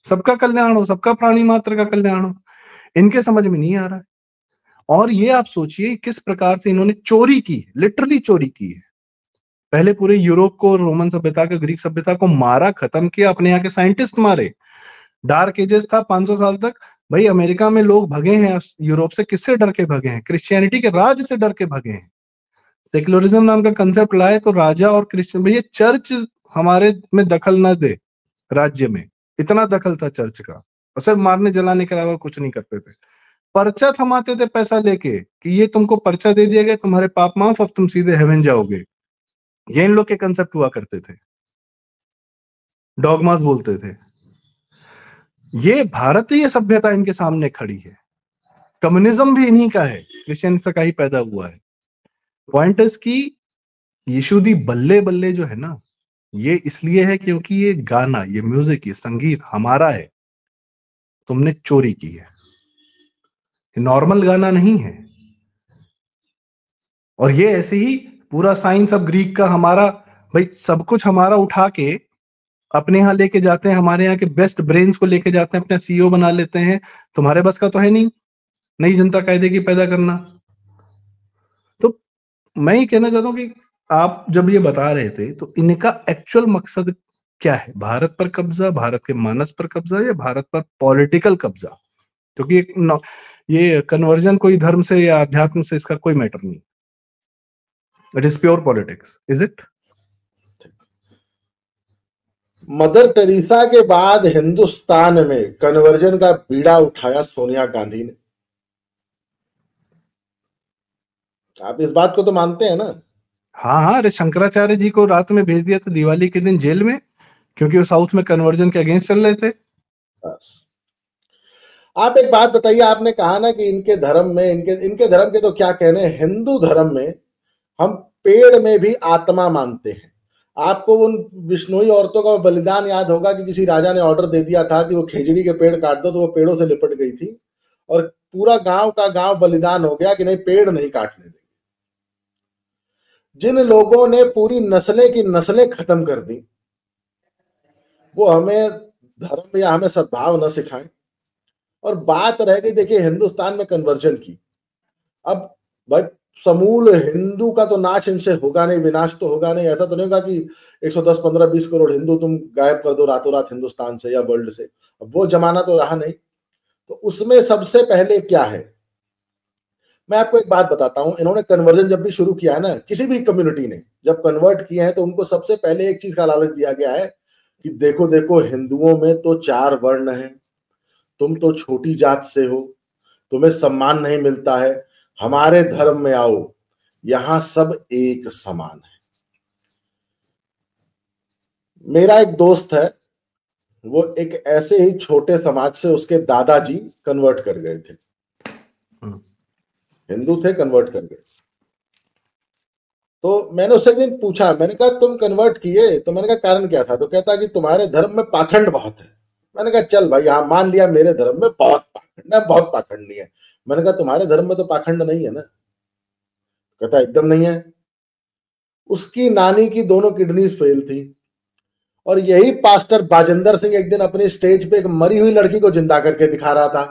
सबका कल्याण हो, सबका प्राणी मात्र का कल्याण हो। इनके समझ में नहीं आ रहा है। और ये आप सोचिए किस प्रकार से इन्होंने चोरी की, लिटरली चोरी की है। पहले पूरे यूरोप को, रोमन सभ्यता को, ग्रीक सभ्यता को मारा, खत्म किया, अपने यहाँ के साइंटिस्ट मारे। डार्क एजेस था 500 साल तक। भाई अमेरिका में लोग भगे हैं यूरोप से, किससे डर के भगे हैं? क्रिश्चियनिटी के राज से डर के भगे हैं। सेक्युलरिज्म नाम का कंसेप्ट लाए तो राजा और क्रिश्चियन, भैया चर्च हमारे में दखल न दे, राज्य में इतना दखल था चर्च का, और सिर्फ मारने जलाने के अलावा कुछ नहीं करते थे। पर्चा थमाते थे पैसा लेके कि ये तुमको पर्चा दे दिया गया, तुम्हारे पाप माफ, अब तुम सीधे हेवन जाओगे। ये इन लोग के कंसेप्ट हुआ करते थे, डॉगमास बोलते थे। ये भारतीय सभ्यता इनके सामने खड़ी है। कम्युनिज्म भी इन्हीं का है, क्रिश्चियन से का ही पैदा हुआ है। पॉइंट इज की यीशु दी बल्ले बल्ले जो है ना, ये इसलिए है क्योंकि ये गाना, ये म्यूजिक, ये संगीत हमारा है, तुमने चोरी की है। नॉर्मल गाना नहीं है। और ये ऐसे ही पूरा साइंस ऑफ ग्रीक का हमारा, भाई सब कुछ हमारा उठा के अपने यहाँ लेके जाते हैं, हमारे यहाँ के बेस्ट ब्रेन्स को लेके जाते हैं, अपना सीईओ बना लेते हैं। तुम्हारे बस का तो है नहीं नई जनता कायदे की पैदा करना। तो मैं ये कहना चाहता हूँ कि आप जब ये बता रहे थे तो इनका एक्चुअल मकसद क्या है? भारत पर कब्जा, भारत के मानस पर कब्जा, या भारत पर पॉलिटिकल कब्जा? क्योंकि ये कन्वर्जन कोई धर्म से या अध्यात्म से इसका कोई मैटर नहीं। It is pure politics, is it? Mother Teresa के बाद हिंदुस्तान में कन्वर्जन का बीड़ा उठाया सोनिया गांधी ने। आप इस बात को तो मानते हैं ना? हाँ हाँ, अरे शंकराचार्य जी को रात में भेज दिया था दिवाली के दिन जेल में, क्योंकि वो साउथ में कन्वर्जन के अगेंस्ट चल रहे थे। बस। आप एक बात बताइए, आपने कहा ना कि इनके धर्म में, इनके धर्म के तो क्या कहने, हिंदू धर्म में हम पेड़ में भी आत्मा मानते हैं। आपको उन विष्णुई औरतों का बलिदान याद होगा कि किसी राजा ने ऑर्डर दे दिया था कि वो खेजड़ी के पेड़ काट दो, तो वो पेड़ों से लिपट गई थी और पूरा गांव का गांव बलिदान हो गया कि नहीं, पेड़ नहीं काटने देंगे। जिन लोगों ने पूरी नस्लें की नस्लें खत्म कर दी, वो हमें धर्म या हमें सद्भाव न सिखाएं। और बात रह गई, देखिए हिंदुस्तान में कन्वर्जन की, अब भाई समूल हिंदू का तो नाश इनसे होगा नहीं, विनाश तो होगा नहीं। ऐसा तो नहीं होगा कि 110, 15, 20 करोड़ हिंदू तुम गायब कर दो रातों रात हिंदुस्तान से या वर्ल्ड से। अब वो जमाना तो रहा नहीं। तो उसमें सबसे पहले क्या है, मैं आपको एक बात बताता हूं। इन्होंने कन्वर्जन जब भी शुरू किया है ना, किसी भी कम्युनिटी ने जब कन्वर्ट किए हैं, तो उनको सबसे पहले एक चीज का लालच दिया गया है कि देखो देखो, हिंदुओं में तो 4 वर्ण हैं, तुम तो छोटी जात से हो, तुम्हें सम्मान नहीं मिलता है, हमारे धर्म में आओ, यहां सब एक समान है। मेरा एक दोस्त है, वो एक ऐसे ही छोटे समाज से उसके दादाजी कन्वर्ट कर गए थे, हिंदू थे, कन्वर्ट कर गए। तो मैंने उससे एक दिन पूछा, मैंने कहा तुम कन्वर्ट किए, तो मैंने कहा कारण क्या था? तो कहता कि तुम्हारे धर्म में पाखंड बहुत है। मैंने कहा चल भाई, हाँ मान लिया मेरे धर्म में बहुत पाखंड है, बहुत पाखंडी है। मैंने कहा तुम्हारे धर्म में तो पाखंड नहीं है ना? कहता एकदम नहीं है। उसकी नानी की दोनों किडनी फेल थी, और यही पास्टर बाजिंदर सिंह एक दिन अपने स्टेज पे एक मरी हुई लड़की को जिंदा करके दिखा रहा था।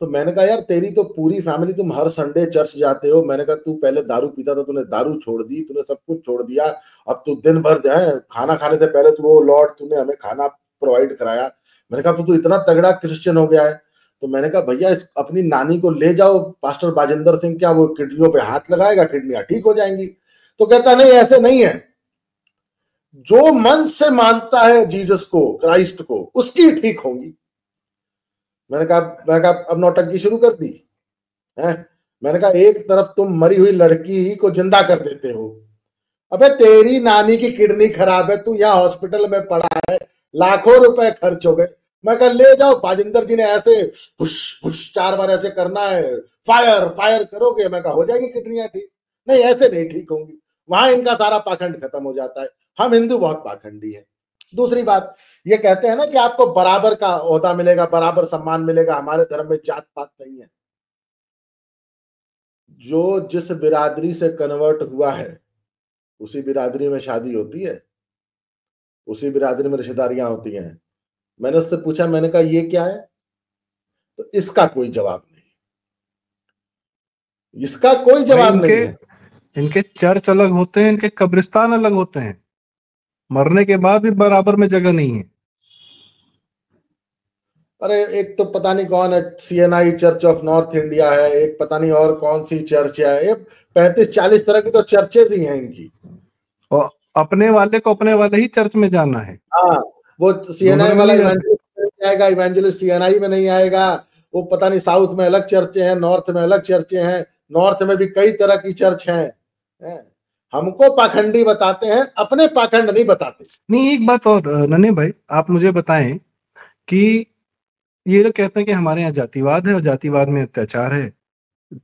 तो मैंने कहा यार, तेरी तो पूरी फैमिली, तुम हर संडे चर्च जाते हो, मैंने कहा तू पहले दारू पीता था, तूने दारू छोड़ दी, तूने सब कुछ छोड़ दिया, अब तू दिन भर जो है खाना खाने से पहले तू वो लॉर्ड, तूने हमें खाना प्रोवाइड कराया। मैंने कहा तू इतना तगड़ा क्रिश्चियन हो गया है। तो मैंने कहा भैया, अपनी नानी को ले जाओ पास्टर बाजिंदर सिंह, क्या वो किडनियों पे हाथ लगाएगा, किडनियां ठीक हो जाएंगी? तो कहता नहीं, ऐसे नहीं है, जो मन से मानता है जीसस को, क्राइस्ट को, उसकी ठीक होंगी। मैंने कहा अब नौटंकी शुरू कर दी है? मैंने कहा एक तरफ तुम मरी हुई लड़की ही को जिंदा कर देते हो, अबे तेरी नानी की किडनी खराब है, तू यहाँ हॉस्पिटल में पड़ा है, लाखों रुपए खर्च हो गए। मैं कहा ले जाओ, बाजिंदर जी ने ऐसे पुश पुश 4 बार ऐसे करना है, फायर फायर करोगे, मैं कहा हो जाएगी किडनियां ठीक। नहीं, ऐसे नहीं ठीक होंगी। वहां इनका सारा पाखंड खत्म हो जाता है। हम हिंदू बहुत पाखंडी है। दूसरी बात, ये कहते हैं ना कि आपको बराबर का ओहदा मिलेगा, बराबर सम्मान मिलेगा, हमारे धर्म में जात पात नहीं है। जो जिस बिरादरी से कन्वर्ट हुआ है, उसी बिरादरी में शादी होती है, उसी बिरादरी में रिश्तेदारियां होती हैं। मैंने उससे पूछा, मैंने कहा ये क्या है? तो इसका कोई जवाब नहीं, इसका कोई भाई जवाब नहीं है। इनके चर्च अलग होते हैं, इनके कब्रिस्तान अलग होते हैं, मरने के बाद भी बराबर में जगह नहीं है। अरे एक तो पता नहीं कौन है, CNI church of north India है, एक पता नहीं और कौन सी चर्च है, ये 35-40 तरह की तो चर्चेज ही हैं इनकी। और अपने वाले को अपने वाले ही चर्च में जाना है। हाँ, वो दोनों CNI में वाला नहीं जाते। इवेंजलिस्ट आएगा, इवेंजलिस्ट CNI में नहीं आएगा। वो पता नहीं साउथ में अलग चर्चे हैं, नॉर्थ में अलग चर्चे हैं, नॉर्थ में भी कई तरह की चर्च हैं। हमको पाखंडी बताते हैं, अपने पाखंड नहीं बताते। नहीं, एक बात और नन्हे भाई, आप मुझे बताएं कि ये लोग कहते हैं कि हमारे यहाँ जातिवाद है और जातिवाद में अत्याचार है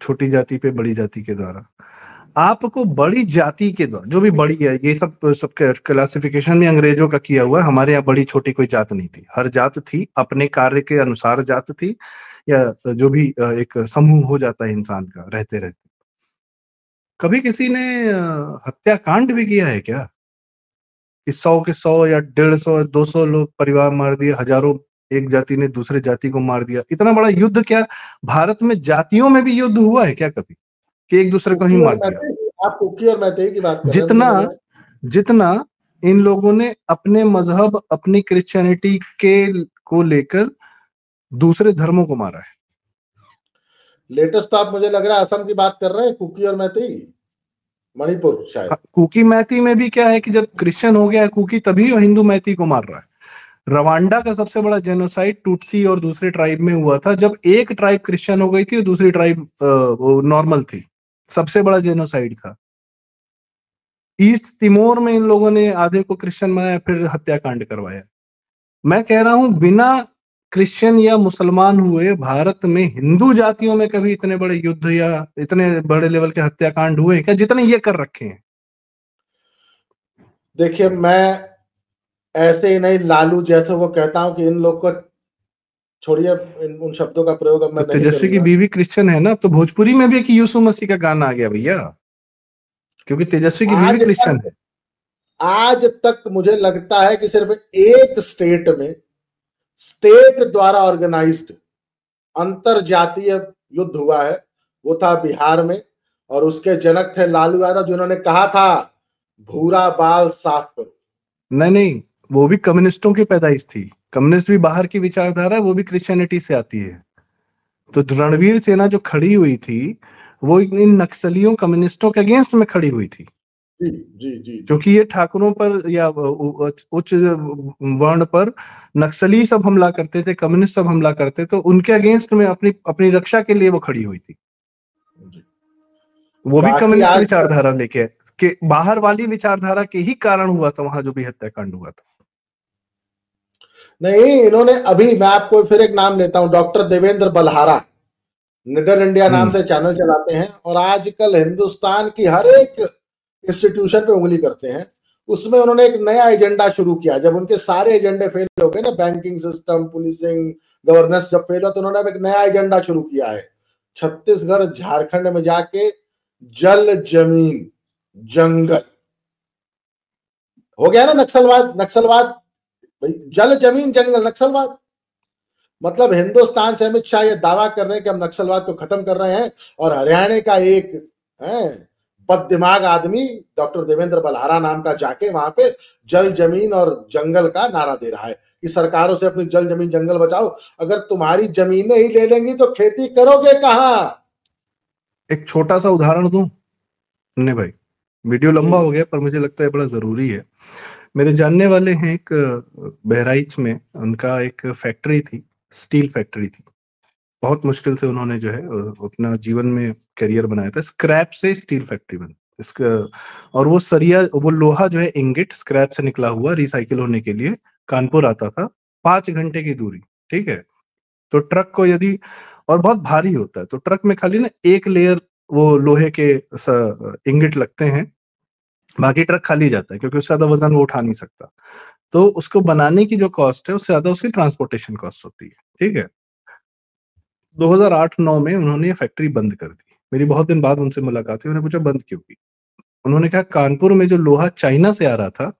छोटी जाति पे बड़ी जाति के द्वारा। आपको बड़ी जाति के द्वारा, जो भी बड़ी है, ये सब क्लासिफिकेशन में अंग्रेजों का किया हुआ है। हमारे यहाँ बड़ी छोटी कोई जात नहीं थी, हर जात थी, अपने कार्य के अनुसार जात थी, या जो भी एक समूह हो जाता है इंसान का रहते रहते। कभी किसी ने हत्याकांड भी किया है क्या कि 100 के 100 या 150, 200 लोग परिवार मार दिए, हजारों एक जाति ने दूसरे जाति को मार दिया? इतना बड़ा युद्ध क्या भारत में जातियों में भी युद्ध हुआ है क्या कभी, कि एक दूसरे को ही मार दिया? आप कुकी और मैते की बात कर रहे हैं जितना मुझे लग रहा है। जितना इन लोगों ने अपने मजहब, अपनी क्रिश्चियनिटी के को लेकर दूसरे धर्मों को मारा है। लेटेस्ट तो आप मुझे लग रहा है असम की बात कर रहे हैं, कुकी और मैते, मणिपुर शायद। कुकी मैती में भी क्या है कि जब क्रिश्चियन हो गया है कुकी, तभी वो हिंदू मैती को मार रहा है। रवांडा का सबसे बड़ा जेनोसाइड टूटसी और दूसरे ट्राइब में हुआ था, जब एक ट्राइब क्रिश्चियन हो गई थी और दूसरी ट्राइब वो नॉर्मल थी। सबसे बड़ा जेनोसाइड था। ईस्ट तिमोर में इन लोगों ने आधे को क्रिश्चियन बनाया, फिर हत्याकांड करवाया। मैं कह रहा हूं बिना क्रिश्चियन या मुसलमान हुए भारत में हिंदू जातियों में कभी इतने बड़े युद्ध या इतने बड़े लेवल के हत्याकांड हुए क्या जितने ये कर रखे हैं? देखिए, मैं ऐसे ही नहीं लालू जैसे वो कहता हूं कि इन लोग को छोड़िए, उन शब्दों का प्रयोग अब तो मैं नहीं तेजस्वी की करूंगा। बीवी क्रिश्चियन है ना, तो भोजपुरी में भी एक यीशु मसीह का गाना आ गया भैया, क्योंकि तेजस्वी की बीवी आज क्रिश्चियन है। तक आज तक मुझे लगता है कि सिर्फ एक स्टेट में, स्टेट द्वारा ऑर्गेनाइज्ड अंतर जातीय युद्ध हुआ है, वो था बिहार में, और उसके जनक थे लालू यादव, जिन्होंने कहा था भूरा बाल साफ करो। नहीं नहीं, वो भी कम्युनिस्टों की पैदाइश थी। कम्युनिस्ट भी बाहर की विचारधारा है, वो भी क्रिश्चियनिटी से आती है। तो रणवीर सेना जो खड़ी हुई थी वो इन नक्सलियों कम्युनिस्टों के अगेंस्ट में खड़ी हुई थी, जी जी जी जी। क्योंकि ये ठाकुरों पर या उच्च वर्ण पर नक्सली सब हमला करते थे, कम्युनिस्ट सब हमला करते, तो उनके अगेंस्ट में अपनी अपनी रक्षा के लिए वो खड़ी हुई थी। जी। वो भी बाकी कम्युनिस्ट आज विचारधारा लेके के बाहर वाली विचारधारा के ही कारण हुआ था वहां जो भी हत्याकांड हुआ था। नहीं, इन्होंने अभी, मैं आपको फिर एक नाम लेता हूं, डॉक्टर देवेंद्र बलहारा, निडर इंडिया नाम से चैनल चलाते हैं और आजकल हिंदुस्तान की हर एक इंस्टीट्यूशन पे उंगली करते हैं। उसमें उन्होंने एक नया एजेंडा शुरू किया। जब उनके सारे एजेंडे फेल हो गए ना, बैंकिंग सिस्टम, पुलिसिंग, गवर्नेंस जब फेल हुआ, तो उन्होंने एक नया एजेंडा शुरू किया है। छत्तीसगढ़, झारखंड में जाके जल, जमीन, जंगल हो गया ना नक्सलवाद। नक्सलवाद भाई, जल, जमीन, जंगल, नक्सलवाद। मतलब हिंदुस्तान से अमित शाह ये दावा कर रहे हैं कि हम नक्सलवाद को खत्म कर रहे हैं, और हरियाणा का एक बददिमाग आदमी डॉक्टर देवेंद्र बलहारा नाम का जाके वहां पे जल, जमीन और जंगल का नारा दे रहा है कि सरकारों से अपनी जल, जमीन, जंगल बचाओ। अगर तुम्हारी जमीनें ही ले लेंगी तो खेती करोगे कहां? एक छोटा सा उदाहरण दूं ने भाई, वीडियो जी लंबा हो गया पर मुझे लगता है बड़ा जरूरी है। मेरे जानने वाले हैं एक बहराइच में, उनका एक फैक्ट्री थी, स्टील फैक्ट्री थी। बहुत मुश्किल से उन्होंने जो है अपना जीवन में करियर बनाया था। स्क्रैप से स्टील फैक्ट्री बनी इसका, और वो सरिया, वो लोहा जो है इंगिट स्क्रैप से निकला हुआ रिसाइकिल होने के लिए कानपुर आता था, 5 घंटे की दूरी। ठीक है, तो ट्रक को यदि, और बहुत भारी होता है, तो ट्रक में खाली ना एक लेयर वो लोहे के इंगिट लगते हैं, बाकी ट्रक खाली जाता है क्योंकि उससे ज्यादा वजन वो उठा नहीं सकता। तो उसको बनाने की जो कॉस्ट है उससे ज्यादा उसकी ट्रांसपोर्टेशन कॉस्ट होती है। ठीक है, 2008-9 में उन्होंने ये फैक्ट्री बंद कर दी। मेरी बहुत दिन बाद उनसे मुलाकात हुई, मैंने पूछा बंद क्यों की? उन्होंने कहा कानपुर में जो लोहा चाइना से आ रहा था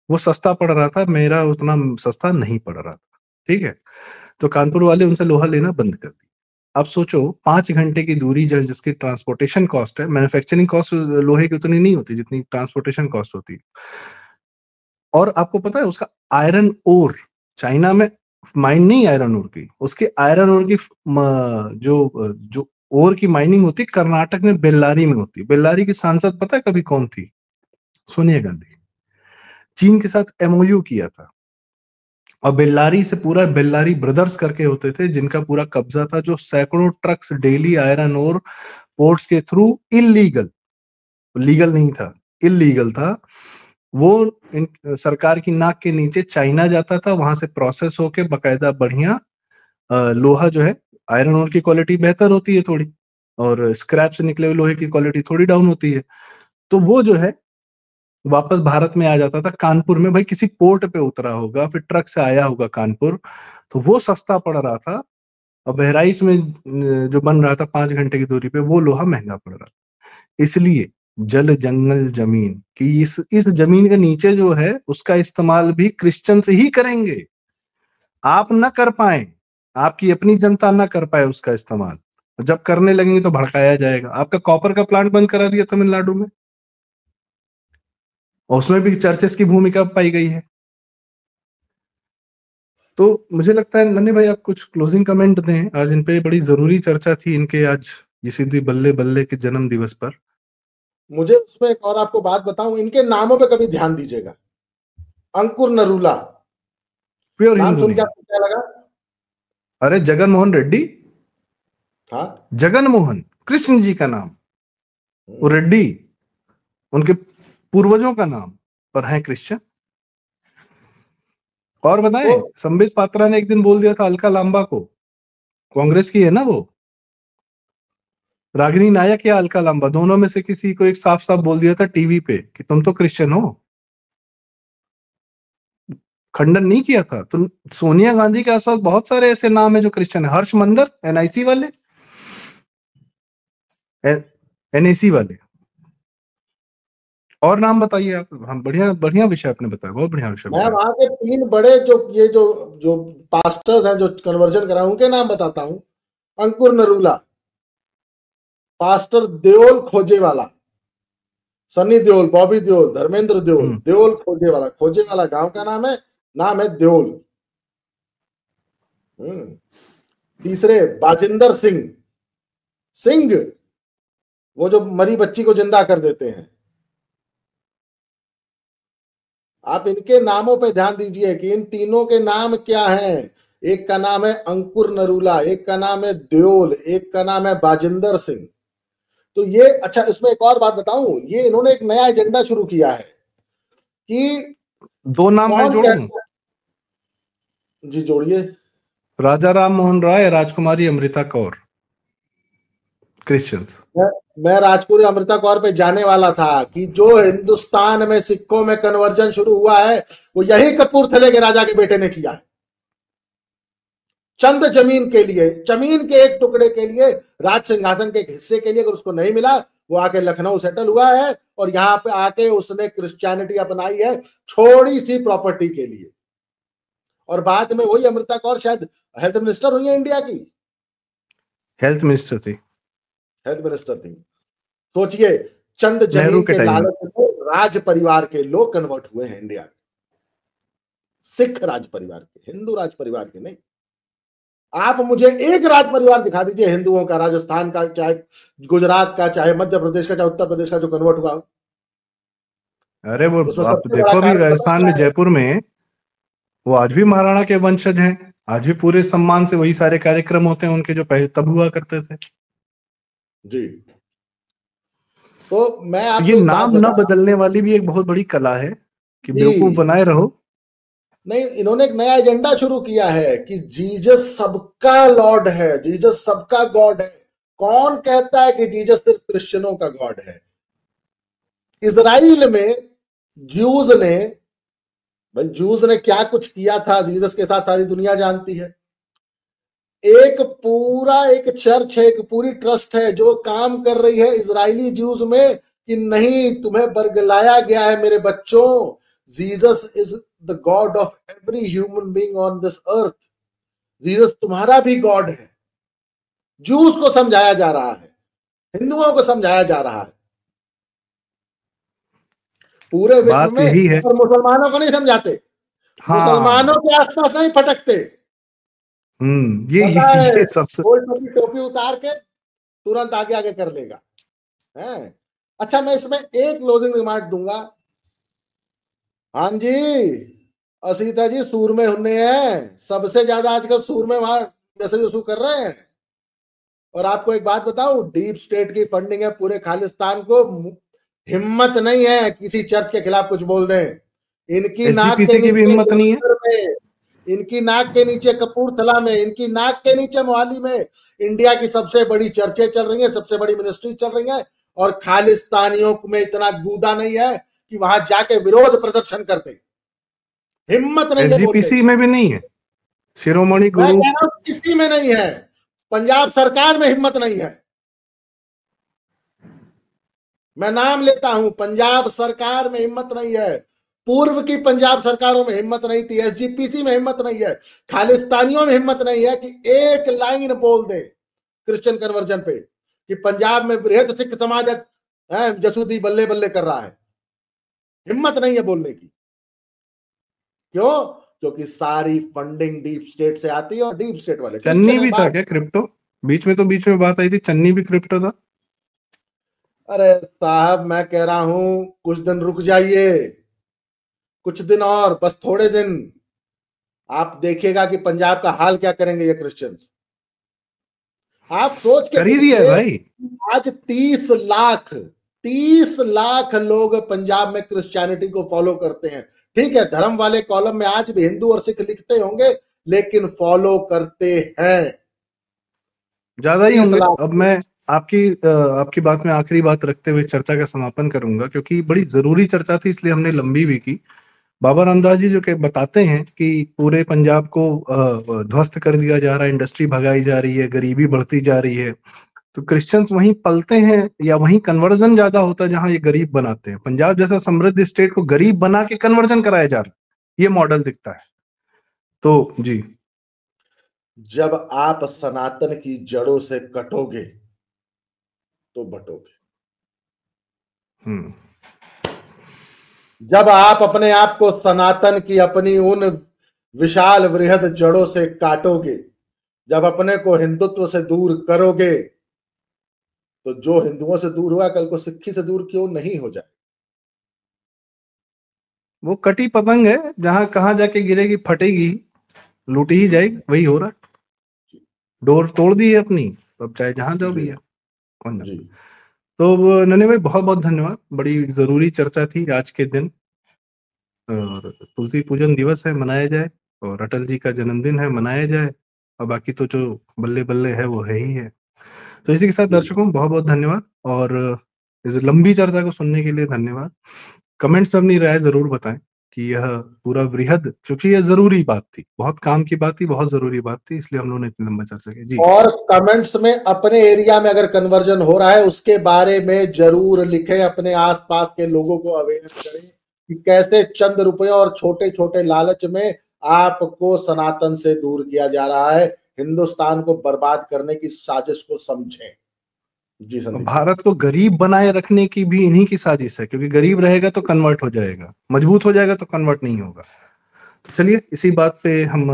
वो सस्ता पड़ रहा था, मेरा उतना सस्ता नहीं पड़ रहा था। ठीक है, तो कानपुर वाले उनसे लोहा लेना बंद कर दी। अब सोचो 5 घंटे की दूरी जिसकी ट्रांसपोर्टेशन कॉस्ट है, मैन्युफैक्चरिंग कॉस्ट लोहे की उतनी नहीं होती जितनी ट्रांसपोर्टेशन कॉस्ट होती है। और आपको पता है उसका आयरन ओर, चाइना में माइन नहीं आयरन ओर की, उसके आयरन ओर की जो ओर की माइनिंग होती है कर्नाटक में बेल्लारी में होती है। बेल्लारी की सांसद पता है कभी कौन थी? सोनिया गांधी। चीन के साथ एमओयू किया था, और बेल्लारी से पूरा, बेल्लारी ब्रदर्स करके होते थे जिनका पूरा कब्जा था, जो सैकड़ों trucks daily iron ore ports के थ्रू इलीगल, लीगल नहीं था, इलीगल था, वो इन सरकार की नाक के नीचे चाइना जाता था, वहां से प्रोसेस होके बकायदा बढ़िया लोहा जो है, आयरन ओर की क्वालिटी बेहतर होती है थोड़ी, और स्क्रैप से निकले हुए लोहे की क्वालिटी थोड़ी डाउन होती है, तो वो जो है वापस भारत में आ जाता था। कानपुर में भाई किसी पोर्ट पे उतरा होगा, फिर ट्रक से आया होगा कानपुर, तो वो सस्ता पड़ रहा था। और बहराइच में जो बन रहा था 5 घंटे की दूरी पे, वो लोहा महंगा पड़ रहा था। इसलिए जल, जंगल, जमीन कि इस जमीन के नीचे जो है उसका इस्तेमाल भी क्रिश्चियन से ही करेंगे। आप ना कर पाए, आपकी अपनी जनता ना कर पाए उसका इस्तेमाल, जब करने लगेंगे तो भड़काया जाएगा। आपका कॉपर का प्लांट बंद करा दिया तमिलनाडु में, और उसमें भी चर्चेस की भूमिका पाई गई है। तो मुझे लगता है नन्हे भाई आप कुछ क्लोजिंग कमेंट दें, आज इन पे बड़ी जरूरी चर्चा थी इनके आज यशस्वी बल्ले बल्ले के जन्म दिवस पर। मुझे उसमें एक और आपको बात बताऊं, इनके नामों पे कभी ध्यान दीजिएगा। अंकुर नरूला, प्योर नाम हिंदू सुन के नहीं। आपको क्या लगा? अरे जगन मोहन रेड्डी, हाँ, जगन मोहन कृष्ण जी का नाम। वो रेड्डी उनके पूर्वजों का नाम पर है क्रिश्चियन। और बताएं, संबित पात्रा ने एक दिन बोल दिया था अलका लांबा को, कांग्रेस की है ना वो, रागिनी नायक या अलका लांबा, दोनों में से किसी को एक साफ साफ बोल दिया था टीवी पे कि तुम तो क्रिश्चियन हो। खंडन नहीं किया था। तो सोनिया गांधी के आसपास बहुत सारे ऐसे नाम है जो क्रिश्चियन है। हर्ष मंदर एनआईसी वाले, एनएसी वाले। और नाम बताइए आप। हम बढ़िया बढ़िया विषय आपने बताया, बहुत बढ़िया विषय मैं बताया। वहां के 3 बड़े जो पास्टर्स हैं जो कन्वर्जन करा उनके नाम बताता हूं। अंकुर नरूला, पास्टर देओल खोजेवाला, सनी देओल, बॉबी देओल, धर्मेंद्र देओल, देओल खोजेवाला। खोजेवाला गांव का नाम है देओल। तीसरे बाजिंदर सिंह, वो जो मरी बच्ची को जिंदा कर देते हैं। आप इनके नामों पे ध्यान दीजिए कि इन तीनों के नाम क्या हैं। एक का नाम है अंकुर नरूला, एक का नाम है देओल, एक का नाम है बाजिंदर सिंह। तो ये, अच्छा इसमें एक और बात बताऊं, ये इन्होंने एक नया एजेंडा शुरू किया है कि 2 नाम मैं जोड़ूं? जी जोड़िए। राजा राम मोहन राय, राजकुमारी अमृता कौर, क्रिश्चियंस। मैं राजकुमारी अमृता कौर पे जाने वाला था कि जो हिंदुस्तान में सिखों में कन्वर्जन शुरू हुआ है वो यही कपूरथले के राजा के बेटे ने किया है। चंद जमीन के लिए, जमीन के एक टुकड़े के लिए, राज सिंहासन के एक हिस्से के लिए, अगर उसको नहीं मिला वो आके लखनऊ सेटल हुआ है और यहां पे आके उसने क्रिश्चियनिटी अपनाई है थोड़ी सी प्रॉपर्टी के लिए। और बाद में वही अमृता कौर शायद हेल्थ मिनिस्टर हुई है इंडिया की। हेल्थ मिनिस्टर थी। हेल्थ मिनिस्टर थी। सोचिए, चंद जमीन के लालच में राज परिवार के लोग कन्वर्ट हुए हैं इंडिया में। सिख राज परिवार के, हिंदू राज परिवार के नहीं। आप मुझे एक राज परिवार दिखा दीजिए हिंदुओं का, राजस्थान का, चाहे गुजरात का, चाहे मध्य प्रदेश का, चाहे उत्तर प्रदेश का, जो कन्वर्ट हुआ। अरे वो आप देखो भी राजस्थान में, जयपुर में, वो आज भी महाराणा के वंशज हैं। आज भी पूरे सम्मान से वही सारे कार्यक्रम होते हैं उनके जो पहले तब हुआ करते थे जी। तो मैं आपको ये नाम न बदलने वाली भी एक बहुत बड़ी कला है कि बेवकूफ बनाए रहो। नहीं, इन्होंने एक नया एजेंडा शुरू किया है कि जीसस सबका लॉर्ड है, जीसस सबका गॉड है। कौन कहता है कि जीसस सिर्फ क्रिश्चियनों का गॉड है? इजराइल में जूस ने, भाई जूस ने क्या कुछ किया था जीसस के साथ सारी दुनिया जानती है। एक चर्च है, एक पूरी ट्रस्ट है जो काम कर रही है इजरायली ज्यूज में कि नहीं, तुम्हें बरगलाया गया है मेरे बच्चों, Jesus is the God of every human being on this earth. Jesus तुम्हारा भी गॉड है। जूस को समझाया जा रहा है, हिंदुओं को समझाया जा रहा है, पूरे विश्व में। और मुसलमानों को नहीं समझाते। हाँ। मुसलमानों के आसपास नहीं फटकते। ये सबसे टोपी उतार के तुरंत आगे कर लेगा है। अच्छा, मैं इसमें एक क्लोजिंग रिमार्क दूंगा। हाँ जी, असीता जी सूर में होने हैं सबसे ज्यादा आजकल, सूर में वहां जैसे कर रहे हैं। और आपको एक बात बताऊं, डीप स्टेट की फंडिंग है पूरे खालिस्तान को। हिम्मत नहीं है किसी चर्च के खिलाफ कुछ बोल दें। इनकी नाक के नीचे हिम्मत नहीं है। इनकी नाक के नीचे कपूरथला में, इनकी नाक के नीचे मोहाली में इंडिया की सबसे बड़ी चर्चें चल रही हैं, सबसे बड़ी मिनिस्ट्री चल रही है। और खालिस्तानियों में इतना गूदा नहीं है कि वहां जाके विरोध प्रदर्शन करते। हिम्मत नहीं है। एसजीपीसी में भी नहीं है, शिरोमणि गुरु किसी में नहीं है। पंजाब सरकार में हिम्मत नहीं है। मैं नाम लेता हूं, पंजाब सरकार में हिम्मत नहीं है। पूर्व की पंजाब सरकारों में हिम्मत नहीं थी, एसजीपीसी में हिम्मत नहीं है, खालिस्तानियों में हिम्मत नहीं है कि एक लाइन बोल दे क्रिश्चियन कन्वर्जन पे कि पंजाब में वृहद सिख समाज जसूदी बल्ले बल्ले कर रहा है। हिम्मत नहीं है बोलने की। क्यों? क्योंकि सारी फंडिंग डीप स्टेट से आती है और डीप स्टेट वाले। चन्नी भी था क्या क्रिप्टो? बीच में बात आई थी, चन्नी भी क्रिप्टो था। अरे साहब, मैं कह रहा हूं कुछ दिन रुक जाइए, कुछ दिन और, बस थोड़े दिन। आप देखिएगा कि पंजाब का हाल क्या करेंगे ये क्रिश्चियंस। आप सोच के कर ही दिया भाई। आज 30 लाख 30 लाख लोग पंजाब में क्रिश्चियनिटी को फॉलो करते हैं। ठीक है, धर्म वाले कॉलम में आज भी हिंदू और सिख लिखते होंगे, लेकिन फॉलो करते हैं ज्यादा ही होंगे। 30 लाख। अब मैं आपकी बात में आखिरी बात रखते हुए चर्चा का समापन करूंगा, क्योंकि बड़ी जरूरी चर्चा थी, इसलिए हमने लंबी भी की। बाबा रामदास जी जो के बताते हैं कि पूरे पंजाब को ध्वस्त कर दिया जा रहा है, इंडस्ट्री भगाई जा रही है, गरीबी बढ़ती जा रही है, तो क्रिश्चियंस वहीं पलते हैं या वहीं कन्वर्जन ज्यादा होता है जहां ये गरीब बनाते हैं। पंजाब जैसा समृद्ध स्टेट को गरीब बना के कन्वर्जन कराया जा रहा है, ये मॉडल दिखता है। तो जी, जब आप सनातन की जड़ों से कटोगे तो बटोगे। जब आप अपने आप को सनातन की अपनी उन विशाल वृहद जड़ों से काटोगे, जब अपने को हिंदुत्व से दूर करोगे, तो जो हिंदुओं से दूर हुआ कल को सिक्खी से दूर क्यों नहीं हो जाए। वो कटी पतंग है, जहां कहां जाके गिरेगी फटेगी, लूटी ही जाएगी, वही हो रहा है। डोर तोड़ दी है अपनी, अब चाहे जहां जाओ भैया, कौन जाए। तो नन्हे भाई बहुत बहुत धन्यवाद, बड़ी जरूरी चर्चा थी आज के दिन। और तुलसी पूजन दिवस है, मनाया जाए, और अटल जी का जन्मदिन है, मनाया जाए, और बाकी तो जो बल्ले बल्ले है वो है ही है। तो इसी के साथ दर्शकों बहुत बहुत धन्यवाद, और इस लंबी चर्चा को सुनने के लिए धन्यवाद। कमेंट्स में अपनी राय जरूर बताएं कि यह पूरा वृहद, क्योंकि यह जरूरी बात थी, बहुत काम की बात थी, बहुत जरूरी बात थी, इसलिए हम लोगों ने इतनी लंबा चर्चा की। जी, और कमेंट्स में अपने एरिया में अगर कन्वर्जन हो रहा है उसके बारे में जरूर लिखें, अपने आसपास के लोगों को अवेयर करें कि कैसे चंद रुपयों और छोटे छोटे लालच में आपको सनातन से दूर किया जा रहा है। हिंदुस्तान को बर्बाद करने की साजिश को समझें। जी संदीप। भारत को गरीब बनाए रखने की भी इन्हीं की साजिश है, क्योंकि गरीब रहेगा तो कन्वर्ट हो जाएगा, मजबूत हो जाएगा तो कन्वर्ट नहीं होगा। तो चलिए इसी बात पे हम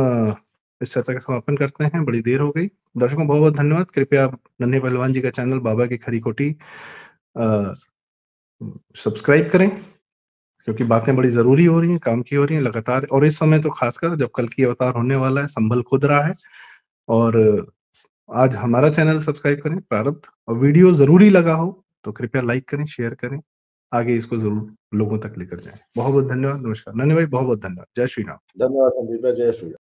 इस चर्चा का समापन करते हैं, बड़ी देर हो गई। दर्शकों बहुत बहुत धन्यवाद। कृपया नन्हे पहलवान जी का चैनल बाबा की खरी खोटी सब्सक्राइब करें, क्योंकि बातें बड़ी जरूरी हो रही हैं, काम की हो रही हैं लगातार, और इस समय तो खासकर जब कल की अवतार होने वाला है, संभल खुद रहा है। और आज हमारा चैनल सब्सक्राइब करें प्रारब्ध, और वीडियो जरूरी लगा हो तो कृपया लाइक करें, शेयर करें, आगे इसको जरूर लोगों तक लेकर जाएं। बहुत बहुत धन्यवाद, नमस्कार। नन्हे भाई बहुत बहुत धन्यवाद, जय श्री राम। धन्यवाद संदीप, जय श्री राम।